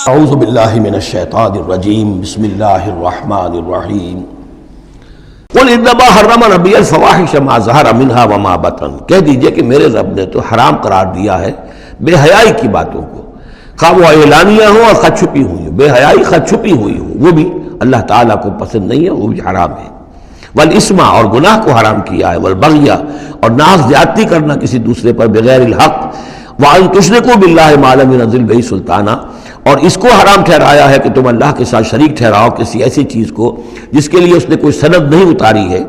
اعوذ باللہ من الشیطان الرجیم بسم اللہ الرحمن الرحیم قل انما حرم ربی الفواحش ما ظہر منها وما بطن، کہہ دیجئے کہ میرے رب نے تو حرام قرار دیا ہے بے حیائی کی باتوں کو، خواہ وہ اعلانیہ ہوں اور خواہ چھپی ہوئی ہوں، بے حیائی خواہ چھپی ہوئی ہوں، وہ بھی اللہ تعالیٰ کو پسند نہیں ہے، وہ بھی حرام ہے۔ والاسم، اور گناہ کو حرام کیا ہے، والبغی، اور ناز زیادتی کرنا کسی دوسرے پر بغیر الحق، وَأَن تُشْرِكُوا بِاللَّهِ مَا لَمْ يُنَزِّلْ بِهِ سُلْطَانًا، اور اس کو حرام ٹھہرایا ہے کہ تم اللہ کے ساتھ شریک ٹھہراؤ کسی ایسی چیز کو جس کے لیے اس نے کوئی سند نہیں اتاری ہے،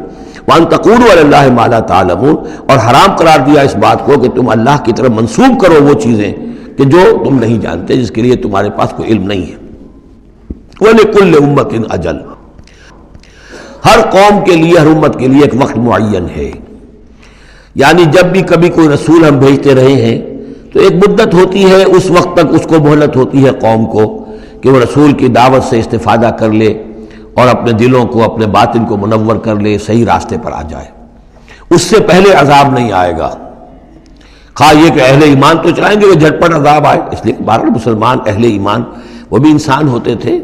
وَأَن تَقُولُوا عَلَى اللَّهِ مَا لَا تَعْلَمُونَ، اور حرام قرار دیا اس بات کو کہ تم اللہ کی طرف منسوب کرو وہ چیزیں کہ جو تم نہیں جانتے، جس کے لیے تمہارے پاس کوئی علم نہیں ہے۔ وَلِكُلِّ أُمَّةٍ أَجَلٌ، ہر قوم کے لیے، ہر امت کے لیے ایک وقت معین ہے، یعنی جب بھی کبھی کوئی رسول ہم بھیجتے رہے ہیں تو ایک مدت ہوتی ہے، اس وقت تک اس کو مہلت ہوتی ہے قوم کو کہ وہ رسول کی دعوت سے استفادہ کر لے اور اپنے دلوں کو، اپنے باطن کو منور کر لے، صحیح راستے پر آ جائے۔ اس سے پہلے عذاب نہیں آئے گا، خواہ یہ کہ اہل ایمان تو چاہیں گے وہ جھٹپٹ عذاب آئے، اس لیے بہرحال مسلمان اہل ایمان وہ بھی انسان ہوتے تھے،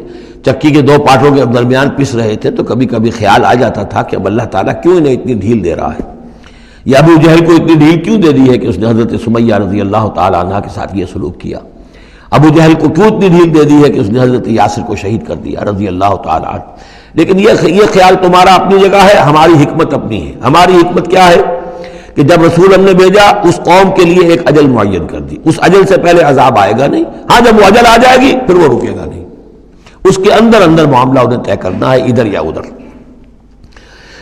چکی کے دو پاٹوں کے درمیان پس رہے تھے تو کبھی کبھی خیال آ جاتا تھا کہ اب اللہ تعالیٰ کیوں انہیں اتنی ڈھیل دے رہا ہے، یا ابو جہل کو اتنی ڈھیل کیوں دے دی ہے کہ اس نے حضرت سمیہ رضی اللہ تعالیٰ عنہ کے ساتھ یہ سلوک کیا، ابو جہل کو کیوں اتنی ڈھیل دے دی ہے کہ اس نے حضرت یاسر کو شہید کر دیا رضی اللہ تعالیٰ عنہ۔ لیکن یہ خیال تمہارا اپنی جگہ ہے، ہماری حکمت اپنی ہے۔ ہماری حکمت کیا ہے کہ جب رسول ہم نے بھیجا اس قوم کے لیے ایک اجل معین کر دی، اس اجل سے پہلے عذاب آئے گا نہیں، ہاں جب وہ اجل آ جائے گی پھر وہ رکے گا نہیں، اس کے اندر اندر معاملہ انہیں طے کرنا ہے، ادھر یا ادھر۔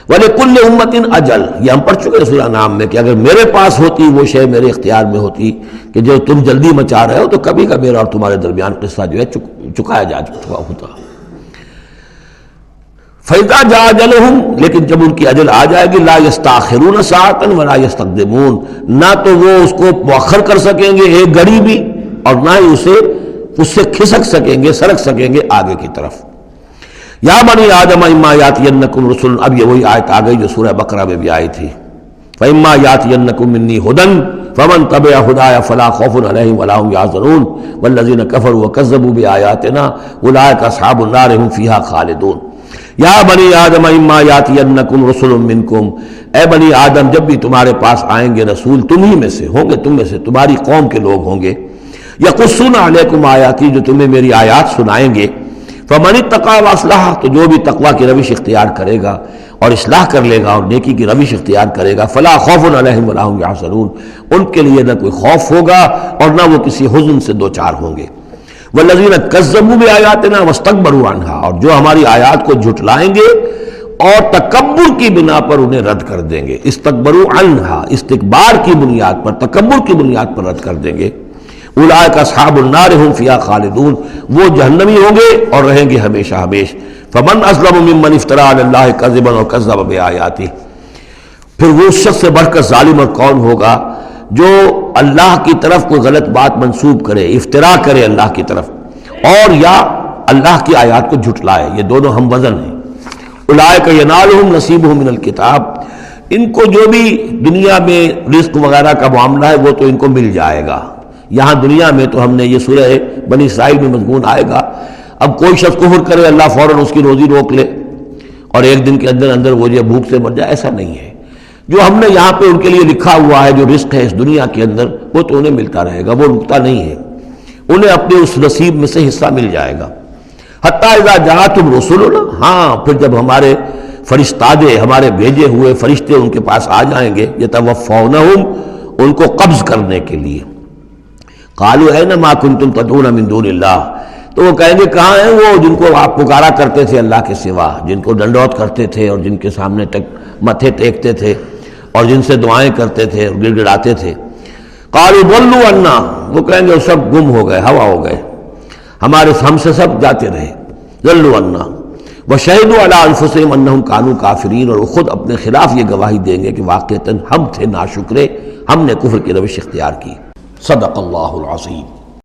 وَلِكُلِّ أُمَّةٍ أَجَلٌ، یہ ہم پڑھ چکے سورہ نام میں کہ اگر میرے پاس ہوتی وہ شے، میرے اختیار میں ہوتی کہ جو تم جلدی مچا رہے ہو، تو کبھی کا میرا اور تمہارے درمیان قصہ جو ہے چکایا جا چکا ہوتا۔ فَإِذَا جَاءَ أَجَلُهُمْ، لیکن جب ان کی اجل آ جائے گی، لَا يَسْتَأْخِرُونَ سَاعَةً وَلَا يَسْتَقْدِمُونَ، نہ تو وہ اس کو مؤخر کر سکیں گے ایک گھڑی بھی، اور نہ ہی اس سے کھسک سکیں گے، سرک سکیں گے آگے کی طرف۔ یا بنی آدم اما یاتینکم رسل، اب یہ وہی آیت آ گئی جو سورہ بقرہ میں بھی آئی تھی، فاما یاتینکم منی ھدی فمن تبع ھدایا فلا خوف علیہم ولا هم یحزنون والذین کفروا وکذبوا بآیاتنا اولئک اصحاب النار هم فیہا خالدون۔ یا بنی آدم اما یاتینکم رسل منکم، اے بنی آدم جب بھی تمہارے پاس آئیں گے رسول تم ہی میں سے ہوں گے، تم میں سے تمہاری قوم کے لوگ ہوں گے، یقصون علیکم آیاتی، جو تمہیں میری آیات سنائیں گے، فمن اتقی واصلح، تو جو بھی تقوی کی روش اختیار کرے گا اور اصلاح کر لے گا اور نیکی کی روش اختیار کرے گا، فلا خوف علیہم ولا هم یحزنون، ان کے لیے نہ کوئی خوف ہوگا اور نہ وہ کسی حزن سے دوچار ہوں گے۔ والذین کذبوا بآیاتنا واستکبروا عنہا، اور جو ہماری آیات کو جھٹلائیں گے اور تکبر کی بنا پر انہیں رد کر دیں گے، استکبروا عنہا، استکبار کی بنیاد پر، تکبر کی بنیاد پر رد کر دیں گے، اولئک اصحاب النار هم فیہا خالدون، وہ جہنمی ہوں گے اور رہیں گے ہمیشہ ہمیش۔ فمن اظلم ممن افترى علی اللہ کذبا وکذب بآیاتہ، پھر وہ اس شخص سے بڑھ کر ظالم اور کون ہوگا جو اللہ کی طرف کوئی غلط بات منسوب کرے، افتراء کرے اللہ کی طرف، اور یا اللہ کی آیات کو جھٹلائے، یہ دونوں ہم وزن ہیں۔ اولئک ینالهم نصیبهم من الکتاب، ان کو جو بھی دنیا میں رزق وغیرہ کا معاملہ ہے وہ تو ان کو مل جائے گا، یہاں دنیا میں تو ہم نے یہ سورہ بنی اسرائیل میں مضمون آئے گا، اب کوئی شخص کفر کرے اللہ فوراً اس کی روزی روک لے اور ایک دن کے اندر اندر وہ یہ بھوک سے مر جائے، ایسا نہیں ہے۔ جو ہم نے یہاں پہ ان کے لیے لکھا ہوا ہے جو رزق ہے اس دنیا کے اندر وہ تو انہیں ملتا رہے گا، وہ رکتا نہیں ہے، انہیں اپنے اس نصیب میں سے حصہ مل جائے گا۔ حتیٰ اذا جاءتہم رسلنا، ہاں پھر جب ہمارے فرشتادے، ہمارے بھیجے ہوئے فرشتے ان کے پاس آ جائیں گے، یتوفونہم، ان کو قبض کرنے کے لیے، قالوا این ما کنتم تدعون من دون اللہ، تو وہ کہیں گے کہاں ہیں وہ جن کو آپ پکارا کرتے تھے اللہ کے سوا، جن کو ڈنڈوت کرتے تھے اور جن کے سامنے متھے ٹیکتے تھے اور جن سے دعائیں کرتے تھے اور گڑ گڑاتے تھے۔ قالوا ضلوا عنا، وہ کہیں گے وہ سب گم ہو گئے، ہوا ہو گئے، ہم سے سب جاتے رہے، ضلوا عنا وشہدوا علی انفسہم انہم کانوا کافرین، اور وہ خود اپنے خلاف یہ گواہی دیں گے کہ واقعتاً ہم تھے ناشکرے، ہم نے کفر کی روش اختیار کی۔ صدق اللہ العظیم۔